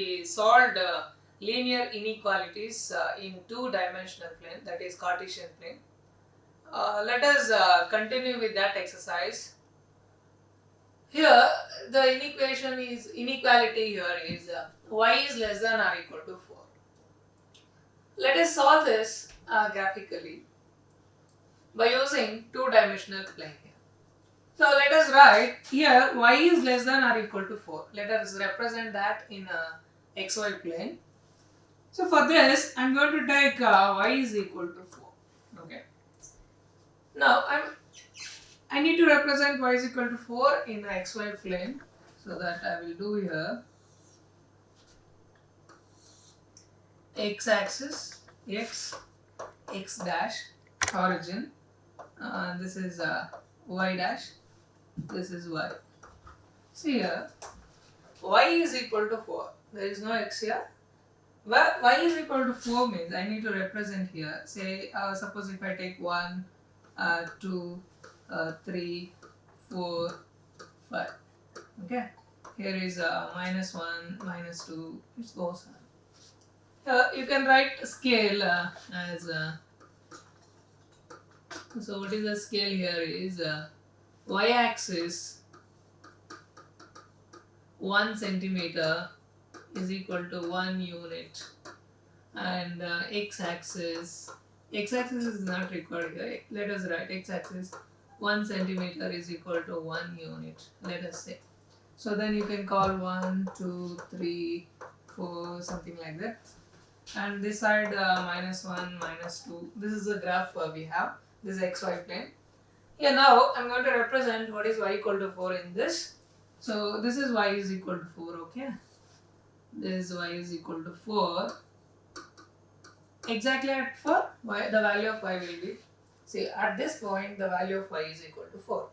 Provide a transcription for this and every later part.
we solved linear inequalities in two-dimensional plane, that is Cartesian plane. Let us continue with that exercise. Here the inequality here is y is less than or equal to 4. Let us solve this graphically by using two-dimensional plane here. So let us write here y is less than or equal to 4. Let us represent that in a xy plane. So for this I am going to take y is equal to 4. Okay. Now I need to represent y is equal to 4 in a xy plane. So that I will do here x axis x dash origin, this is y dash, this is y. See here y is equal to 4, there is no x here. Well, y is equal to 4 means I need to represent here, say suppose if I take 1, 2, 3, 4, 5. Okay, here is minus 1, minus 2, it goes on. You can write scale as so what is the scale here is y axis 1 centimeter is equal to 1 unit, and x axis is not required here. Let us write x axis 1 centimeter is equal to 1 unit, let us say. So then you can call 1, 2, 3, 4, something like that. And this side minus 1, minus 2. This is the graph we have. This is xy plane. Here now I am going to represent what is y equal to 4 in this. So this is y is equal to 4. Okay. This y is equal to 4. Exactly at 4, the value of y will be. See, at this point the value of y is equal to 4.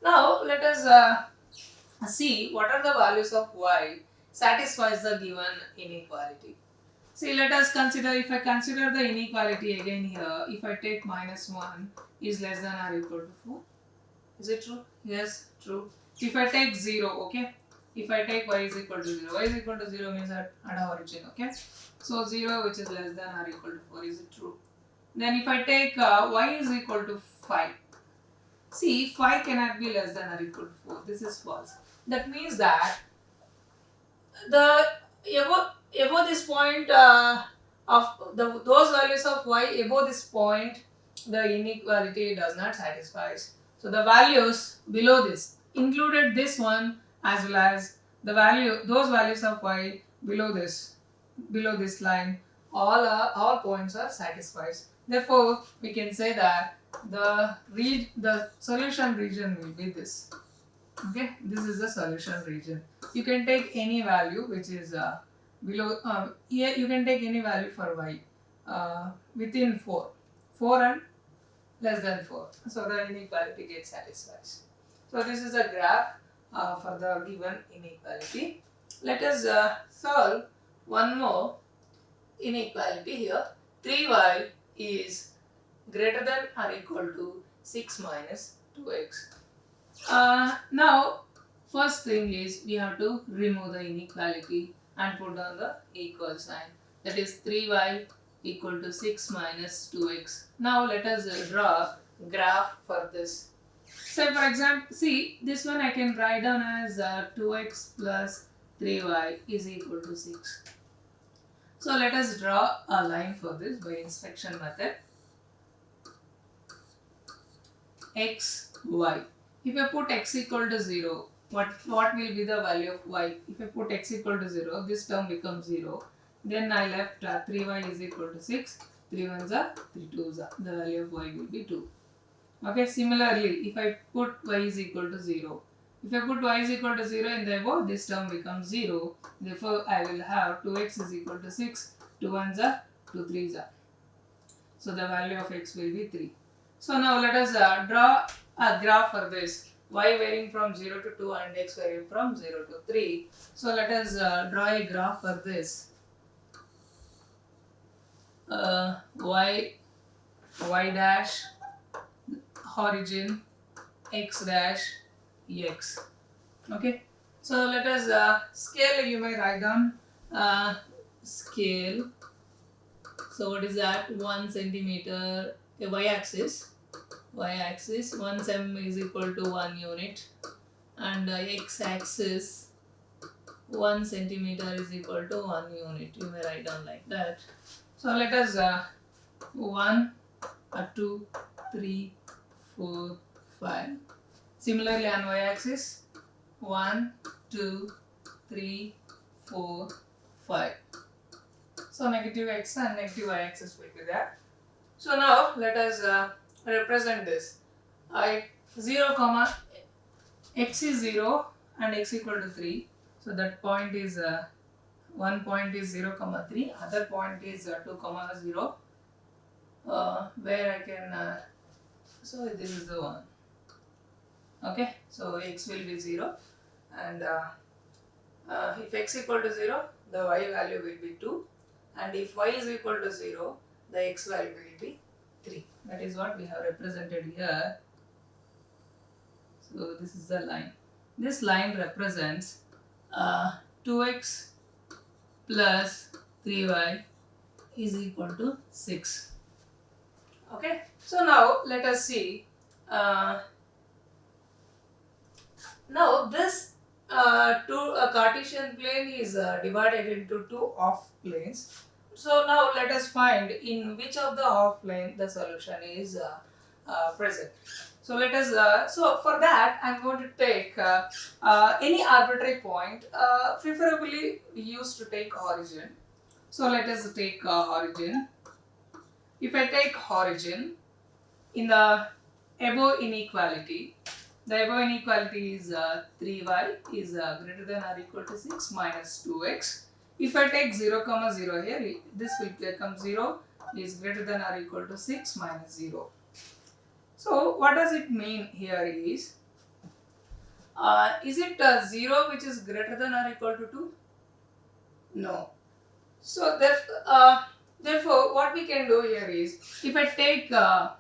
Now let us see what are the values of y satisfies the given inequality. See, let us consider, if I consider the inequality again here, if I take minus 1 is less than or equal to 4. Is it true? Yes, true. If I take 0, okay. If I take y is equal to 0, y is equal to 0 means at origin, okay. So 0 which is less than or equal to 4, is it true? Then if I take y is equal to 5. See, 5 cannot be less than or equal to 4. This is false. That means that the above this point of those values of y above this point, the inequality does not satisfy. So the values below this, included this one as well as those values of y below this line, all points are satisfied. Therefore we can say that the solution region will be this. Okay, this is the solution region. You can take any value which is below. Here you can take any value for y within 4 and less than 4. So the inequality gets satisfied. So this is a graph for the given inequality. Let us solve one more inequality here. 3y is greater than or equal to 6 minus 2x. Now first thing is we have to remove the inequality and put down the equal sign, that is 3y equal to 6 minus 2x. Now let us draw graph for this. So for example, see this one I can write down as 2x plus 3y is equal to 6. So let us draw a line for this by inspection method. X, y. If I put x equal to 0, what will be the value of y? If I put x equal to 0, this term becomes 0. Then I left 3y is equal to 6. 3 ones are 3 twos are. The value of y will be 2. Okay, similarly, if I put y is equal to 0. If I put y is equal to 0 in the above, this term becomes 0. Therefore, I will have 2x is equal to 6. 2 ones are 2 threes are. So the value of x will be 3. So now let us draw a graph for this, y varying from 0 to 2 and x varying from 0 to 3. So let us draw a graph for this. Y dash origin x dash x. Okay. So let us scale, you may write down scale. So what is that? 1 centimeter. Y-axis. Y-axis. 1 cm is equal to 1 unit, and x-axis 1 centimeter is equal to 1 unit. You may write down like that. So let us 1, 2, 3, 4, 5. Similarly on y-axis 1, 2, 3, 4, 5. So negative x and negative y-axis will be there. So now let us represent this. 0 comma x is 0 and x equal to 3. So that point is one point is 0 comma 3, other point is 2 comma 0, where I can so this is the one. Okay, so x will be 0, and if x equal to 0, the y value will be 2, and if y is equal to 0, the x value will be 3. That is what we have represented here. So this is the line. This line represents 2x plus 3y is equal to 6. Okay, so now let us see. Now this Cartesian plane is divided into two off planes. So now let us find in which of the off plane the solution is present. So let us. So for that, I'm going to take any arbitrary point. Preferably, we used to take origin. So let us take origin. If I take origin in the above inequality, the above inequality is 3y is greater than or equal to 6 minus 2x. If I take 0 comma 0 here, this will become 0 is greater than or equal to 6 minus 0. So what does it mean here is it 0 which is greater than or equal to 2? No. So therefore what we can do here is, if I take that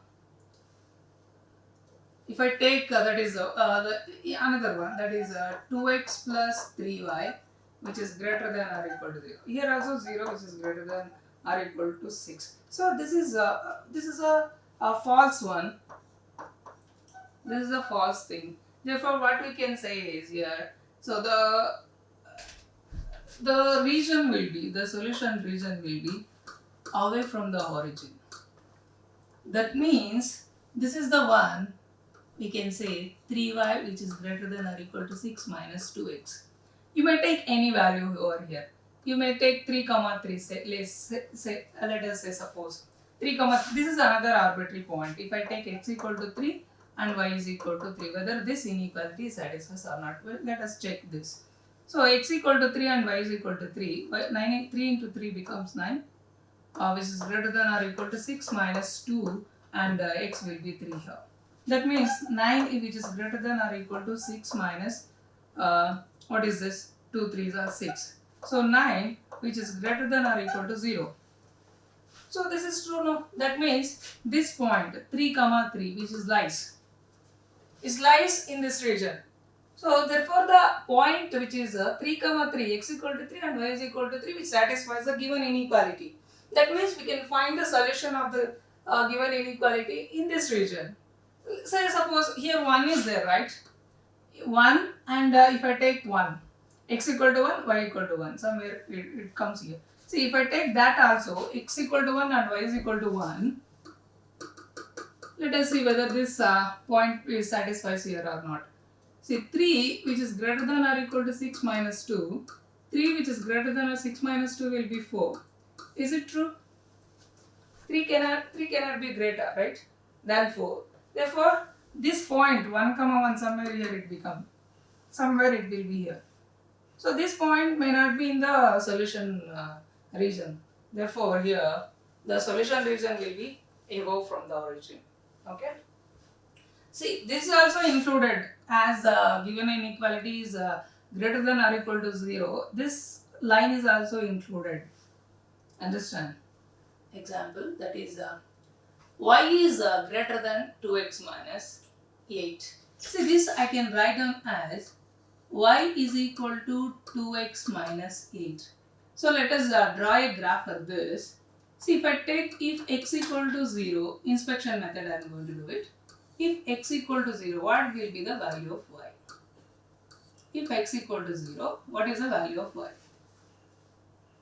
is another one, that is 2x plus 3y which is greater than or equal to 0. Here also 0 which is greater than or equal to 6. So this is a false one. This is a false thing. Therefore what we can say is here, so the region will be, the solution region will be away from the origin. That means this is the one we can say 3y which is greater than or equal to 6 minus 2x. You may take any value over here. You may take 3 comma 3, let us say suppose 3 comma, this is another arbitrary point. If I take x equal to 3 and y is equal to 3, whether this inequality satisfies or not, well, let us check this. So x equal to 3 and y is equal to 3, 3 into 3 becomes 9, which is greater than or equal to 6 minus 2, and x will be 3 here. That means 9 which is greater than or equal to 6 minus, what is this? 2 3s are 6. So 9 which is greater than or equal to 0. So this is true now. That means this point 3 comma 3 which is lies in this region. So therefore the point which is 3 comma 3, x equal to 3 and y is equal to 3, which satisfies the given inequality. That means we can find the solution of the given inequality in this region. Say suppose here 1 is there, right? 1, and if I take 1, x equal to 1, y equal to 1, somewhere it comes here. See, if I take that also, x equal to 1 and y is equal to 1, let us see whether this point is satisfies here or not. See, 3 which is greater than or equal to 6 minus 2, 3 which is greater than or 6 minus 2 will be 4. Is it true? 3 cannot be greater, right, than 4. Therefore, this point 1 comma 1, somewhere here it become, somewhere it will be here. So this point may not be in the solution region. Therefore here the solution region will be above from the origin. Okay. See, this is also included as given inequality is greater than or equal to 0. This line is also included. Understand? Example, that is y is greater than 2x minus 8. See, this I can write down as y is equal to 2x minus 8. So let us draw a graph for this. See, if x equal to 0, inspection method I am going to do it. If x equal to 0, what will be the value of y? If x equal to 0, what is the value of y?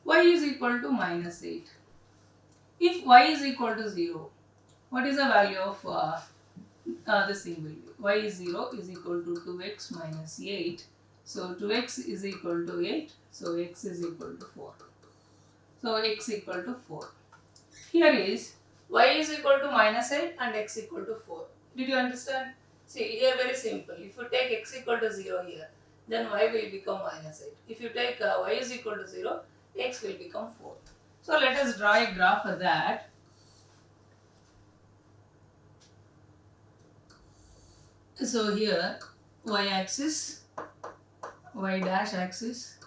Y is equal to minus 8. If y is equal to 0, what is the value of this thing will be? Y is 0 is equal to 2x minus 8. So 2x is equal to 8. So x is equal to 4. So x equal to 4. Here is y is equal to minus 8 and x equal to 4. Did you understand? See, here very simple. If you take x equal to 0 here, then y will become minus 8. If you take y is equal to 0, x will become 4. So let us draw a graph for that. So here y axis, y dash axis,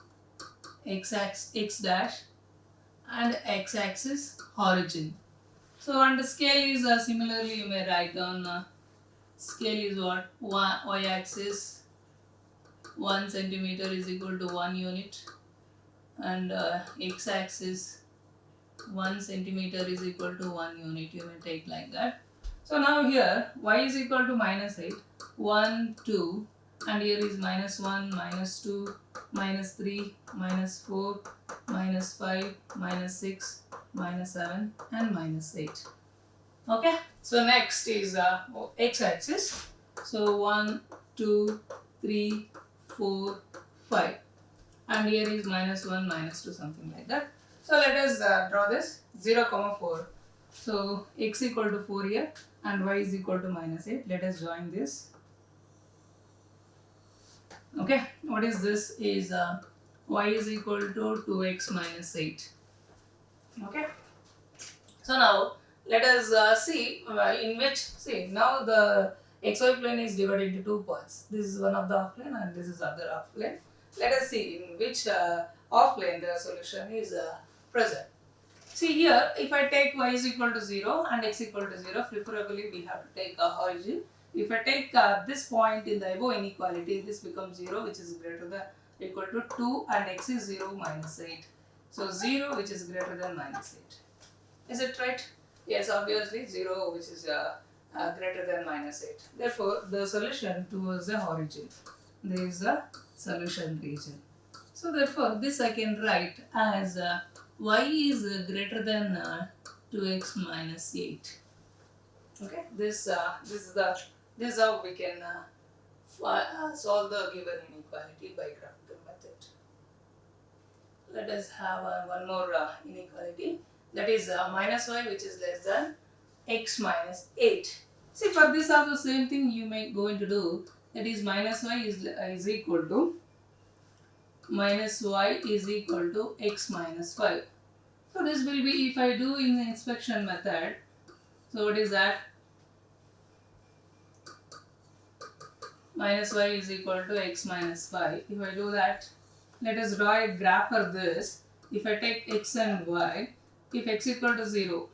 x dash and x axis origin. So on the scale is similarly you may write down scale is what? Y axis 1 centimeter is equal to 1 unit and x axis 1 centimeter is equal to 1 unit. You may take like that. So now here y is equal to minus 8, 1, 2 and here is minus 1, minus 2, minus 3, minus 4, minus 5, minus 6, minus 7 and minus 8. Okay. So next is x axis. So 1, 2, 3, 4, 5 and here is minus 1, minus 2 something like that. So let us draw this 0, 4. So x equal to 4 here and y is equal to minus 8. Let us join this. Okay, what is this? Is y is equal to 2x minus 8. Okay, so now let us see in which, see now the xy plane is divided into two parts. This is one of the half plane and this is other half plane. Let us see in which half plane the solution is present. See here, if I take y is equal to 0 and x equal to 0, preferably we have to take a origin. If I take this point in the above inequality, this becomes 0 which is greater than equal to 2 and x is 0 minus 8. So 0 which is greater than minus 8. Is it right? Yes, obviously 0 which is greater than minus 8. Therefore, the solution towards the origin. There is a solution region. So therefore, this I can write as y is greater than 2x minus 8. Okay, this is how we can solve the given inequality by graphical method. Let us have one more inequality, that is minus y which is less than x minus 8. See, for this also same thing you may going to do, that is minus y is equal to minus y is equal to x minus 5. So this will be, if I do in the inspection method, so what is that? Minus y is equal to x minus 5. If I do that, let us draw a graph for this. If I take x and y, if x equal to 0,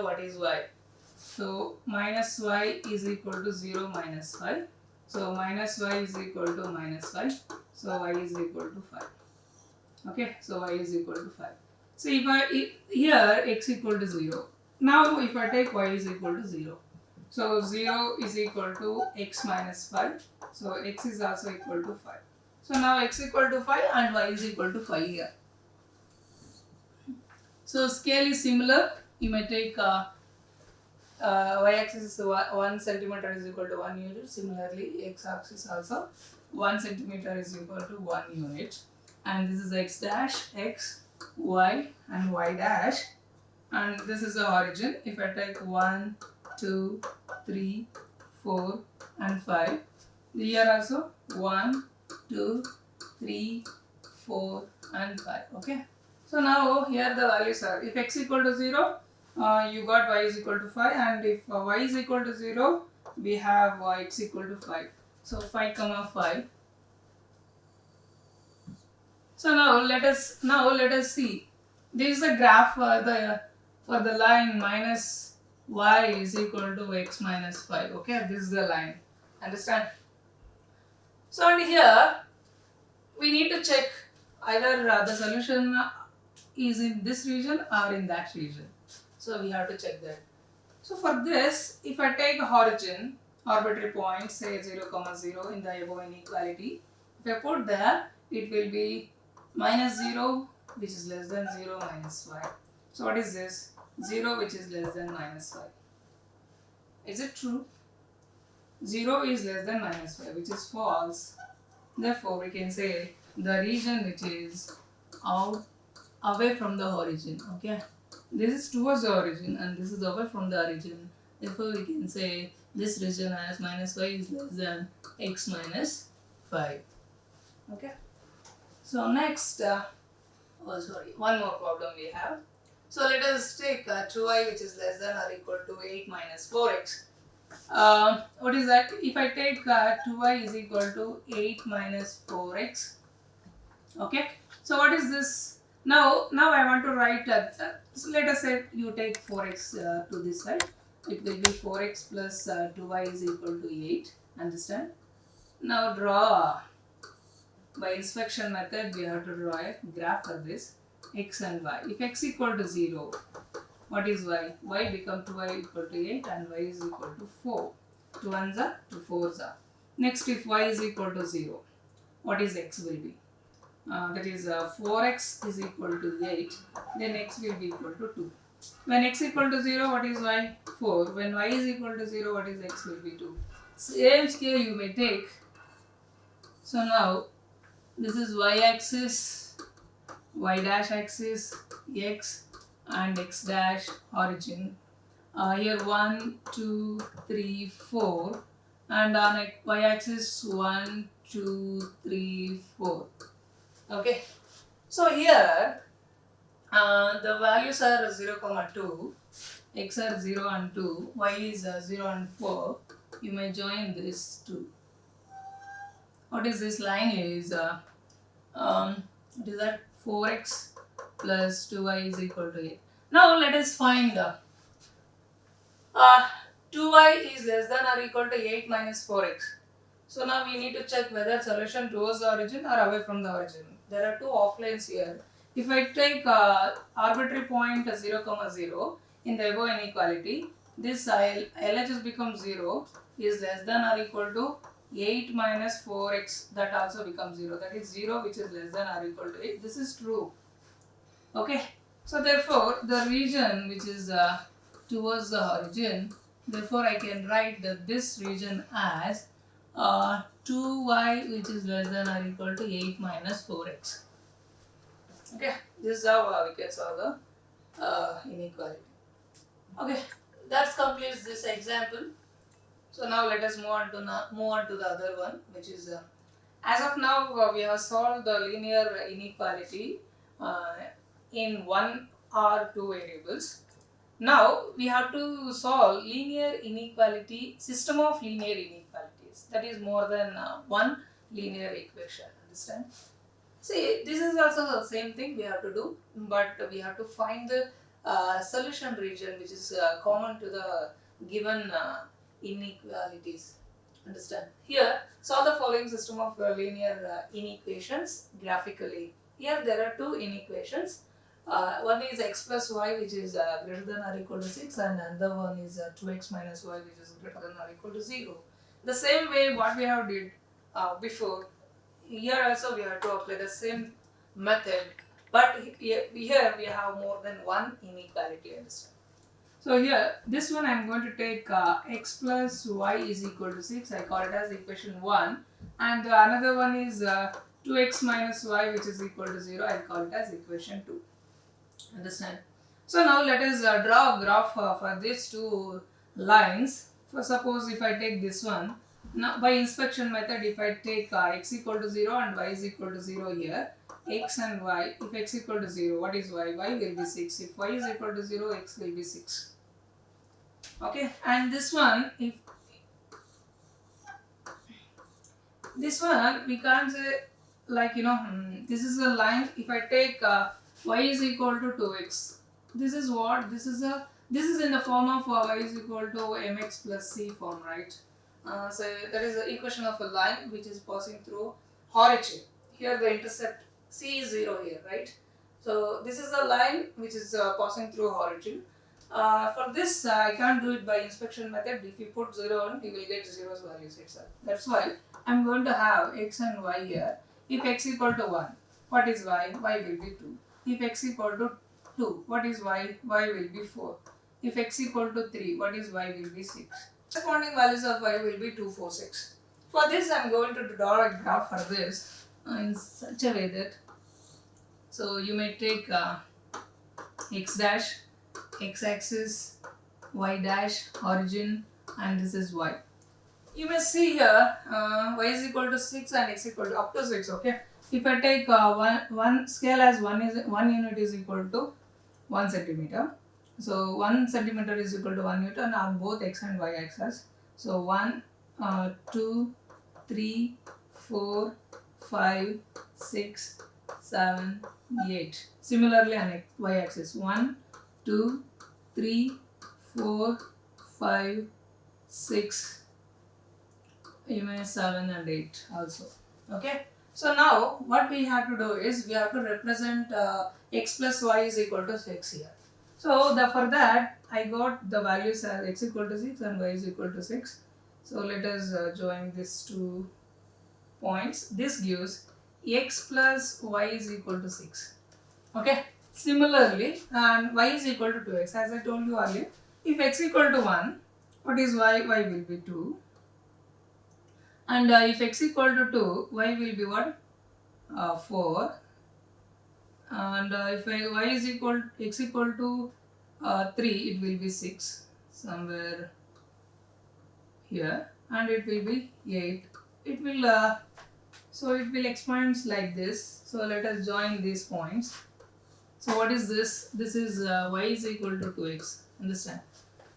what is y? So minus y is equal to 0 minus 5. So minus y is equal to minus 5. So y is equal to 5. Okay, so y is equal to 5. So here x equal to 0. Now if I take y is equal to 0. So 0 is equal to x minus 5. So x is also equal to 5. So now x equal to 5 and y is equal to 5 here. So scale is similar. You may take y axis is 1 centimeter is equal to 1 unit. Similarly, x axis also 1 centimeter is equal to 1 unit. And this is x dash, x, y and y dash. And this is the origin. If I take 1, 2, 3, 4 and 5. Here also 1, 2, 3, 4 and 5. Okay. So now here the values are, if x equal to 0, you got y is equal to 5, and if y is equal to 0, we have x equal to 5. So 5 comma 5. So now let us see. This is a graph for the line minus y is equal to x minus 5. Okay, this is the line. Understand? So and here we need to check either the solution is in this region or in that region. So we have to check that. So for this, if I take origin, arbitrary point, say 0, comma 0 in the above inequality, if I put there, it will be minus 0, which is less than 0, minus 5. So what is this? 0, which is less than minus 5. Is it true? 0 is less than minus 5, which is false. Therefore, we can say the region which is out away from the origin. Okay, this is towards the origin and this is away from the origin. Therefore, we can say this region as minus 5 is less than x minus 5. Okay, so next, one more problem we have. So let us take 2y which is less than or equal to 8 minus 4x. What is that? If I take 2y is equal to 8 minus 4x. Okay, so what is this? Now I want to write, so let us say you take 4x to this side. It will be 4x plus 2y is equal to 8. Understand? Now draw, by inspection method we have to draw a graph for this x and y. If x equal to 0, what is y? Y become 2y equal to 8 and y is equal to 4. 2 ones are 2 fours are. Next, if y is equal to 0, what is x will be? That is 4x is equal to 8, then x will be equal to 2. When x equal to 0, what is y? 4. When y is equal to 0, what is x will be 2. Same scale you may take. So now, this is y axis, y dash axis, x and x dash origin. Here 1, 2, 3, 4 and on y axis 1, 2, 3, 4. Okay, so here the values are 0, 2, x are 0 and 2, y is 0 and 4. You may join this 2. What is this line is, what is that? 4x plus 2y is equal to 8. Now let us find 2y is less than or equal to 8 minus 4x. So now we need to check whether solution towards the origin or away from the origin. There are two offlines here. If I take arbitrary point 0, 0 in the above inequality, this LHS becomes 0 is less than or equal to 8 minus 4x, that also becomes 0. That is 0 which is less than or equal to 8. This is true. Okay. So therefore, the region which is towards the origin, therefore I can write this region as 2y which is less than or equal to 8 minus 4x. Okay, this is how we can solve the inequality. Okay, that completes this example. So now let us move on to the other one, which is as of now we have solved the linear inequality in one or two variables. Now we have to solve linear inequality, system of linear inequalities, that is more than one linear equation. Understand? See, this is also the same thing we have to do, but we have to find the solution region which is common to the given inequalities. Understand? Here, solve the following system of linear inequations graphically. Here there are two inequations. One is x plus y which is greater than or equal to 6 and another one is 2x minus y which is greater than or equal to 0. The same way what we have did before, here also we have to apply the same method, but here we have more than one inequality. Understand? So here this one I am going to take x plus y is equal to 6, I call it as equation 1, and another one is 2x minus y which is equal to 0, I call it as equation 2. Understand? So now let us draw a graph for these two lines. For suppose if I take this one, now by inspection method, if I take x equal to 0 and y is equal to 0 here, x and y, if x equal to 0, what is y? Y will be 6. If y is equal to 0, x will be 6. Okay, and this one, if this one we can't say like this is a line. If I take y is equal to 2x, this is what? This is in the form of y is equal to mx plus c form, right? So that is the equation of a line which is passing through origin. Here the intercept C is 0 here, right? So this is the line which is passing through origin. For this, I can't do it by inspection method. If you put 0 on, you will get 0's values itself. That's why I'm going to have x and y here. If x equal to 1, what is y? Y will be 2. If x equal to 2, what is y? Y will be 4. If x equal to 3, what is y will be 6. Corresponding values of y will be 2, 4, 6. For this, I'm going to draw a graph for this in such a way that, so you may take x dash, x axis, y dash, origin, and this is y. You may see here y is equal to 6 and x equal to up to 6. Okay. If I take one scale as 1 unit is equal to 1 centimeter. So 1 centimeter is equal to 1 Newton on both x and y axis. So 1, 2, 3, 4, 5, 6, 7, 8. Similarly on y axis 1, 2, 3, 4, 5, 6, you may 7 and 8 also. Okay. So now what we have to do is we have to represent x plus y is equal to 6 here. So for that I got the values as x equal to 6 and y is equal to 6. So let us join these 2 points. This gives x plus y is equal to 6. Okay. Similarly, and y is equal to 2x. As I told you earlier, if x equal to 1, what is y? Y will be 2. And if x equal to 2, y will be what? 4. And if y is equal x equal to 3, it will be 6 somewhere here, and it will be 8. It will so it will expands like this. So let us join these points. So what is this? This is y is equal to 2x. Understand?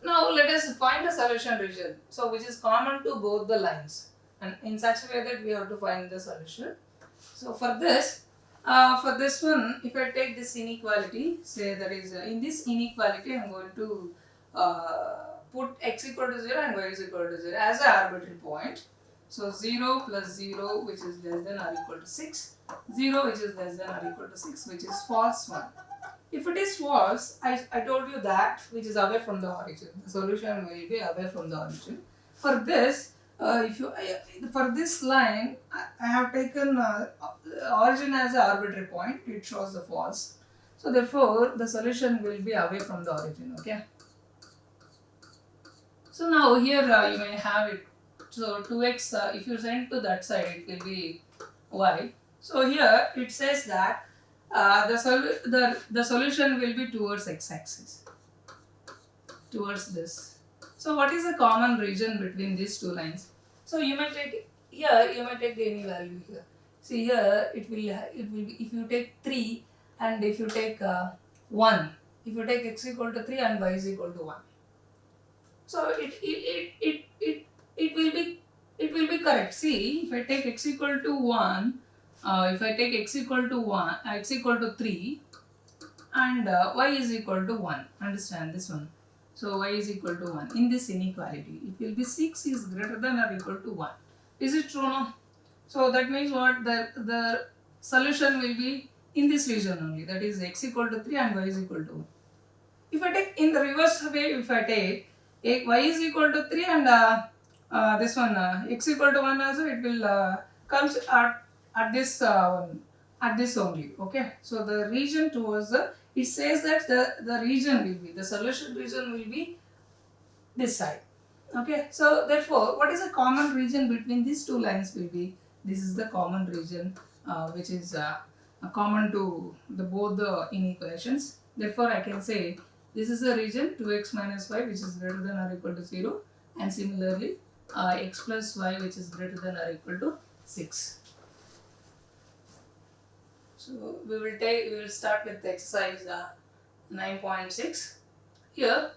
Now let us find a solution region. So which is common to both the lines, and in such a way that we have to find the solution. So for this one, if I take this inequality, say that is in this inequality, I am going to put x equal to 0 and y is equal to 0 as an arbitrary point. So 0 plus 0 which is less than or equal to 6, 0 which is less than or equal to 6, which is false one. If it is false, I told you that which is away from the origin. The solution will be away from the origin. For this, for this line, I have taken origin as an arbitrary point. It shows the false. So therefore, the solution will be away from the origin. Okay. So now here you may have it. So 2x, if you send to that side, it will be y. So here it says that the solution will be towards x-axis, towards this. So what is the common region between these two lines? So you may take here, you may take any value here. See here it will be, if you take 3 and if you take 1, if you take x equal to 3 and y is equal to 1. So it will be correct. See, if I take x equal to 1, if I take x equal to 1, x equal to 3 and y is equal to 1. Understand this one. So y is equal to 1. In this inequality, it will be 6 is greater than or equal to 1. Is it true? No? So that means what? The solution will be in this region only. That is x equal to 3 and y is equal to 1. If I take in the reverse way, if I take y is equal to 3 and this one x equal to 1 also, it will comes at this at this only. Okay. So the region towards the, it says that the region will be, the solution region will be this side. Okay. So therefore, what is the common region between these two lines will be, this is the common region which is common to the both the inequations. Therefore, I can say this is the region 2x minus y which is greater than or equal to 0, and similarly x plus y which is greater than or equal to 6. So we will start with exercise 9.6. Here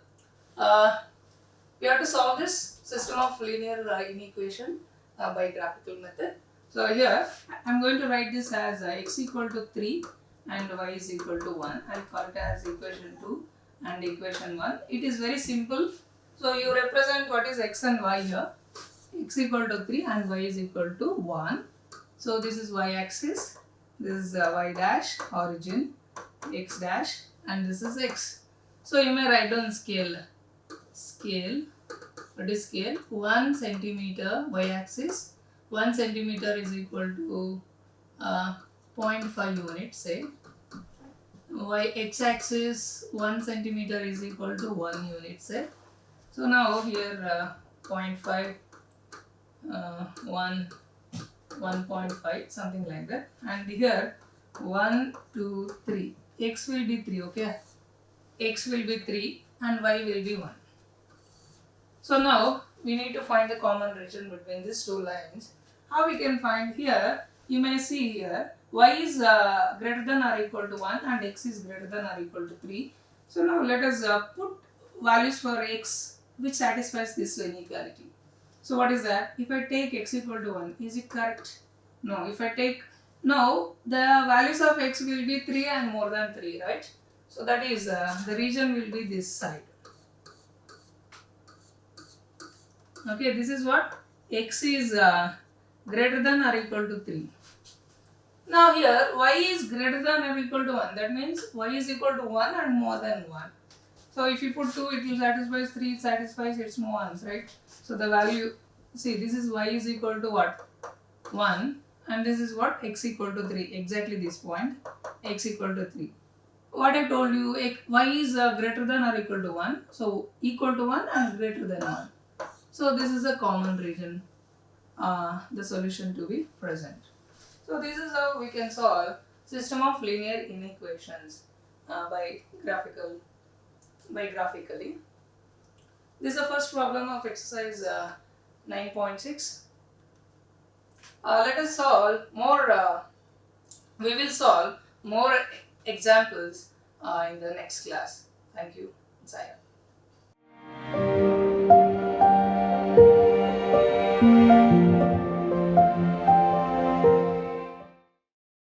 we have to solve this system of linear inequation by graphical method. So here I am going to write this as x equal to 3 and y is equal to 1. I will call it as equation 2 and equation 1. It is very simple. So you represent what is x and y here. X equal to 3 and y is equal to 1. So this is y axis This is y dash, origin, x dash, and this is x. So you may write down scale. Scale, what is scale? 1 centimeter y axis. 1 centimeter is equal to uh, 0.5 units, say. Y x axis 1 centimeter is equal to 1 unit, say. So now here 0.5, 1, 1.5, something like that. And here 1, 2, 3. X will be 3, okay? X will be 3 and y will be 1. So now we need to find the common region between these two lines. How we can find here? You may see here y is greater than or equal to 1 and x is greater than or equal to 3. So now let us put values for x which satisfies this inequality. So what is that? If I take x equal to 1, is it correct? No. If I take, now the values of x will be 3 and more than 3, right? So that is the region will be this side. Okay, this is what? X is greater than or equal to 3. Now here y is greater than or equal to 1. That means y is equal to 1 and more than 1. So if you put 2, it will satisfy 3, it satisfies its more ones, right? So the value, see, this is y is equal to what? 1, and this is what? X equal to 3. Exactly this point, x equal to 3. What I told you, y is greater than or equal to 1. So equal to 1 and greater than 1. So this is a common region, the solution to be present. So this is how we can solve system of linear inequations graphically. This is the first problem of exercise 9.6. Let us solve more. We will solve more examples in the next class. Thank you. Sayonara.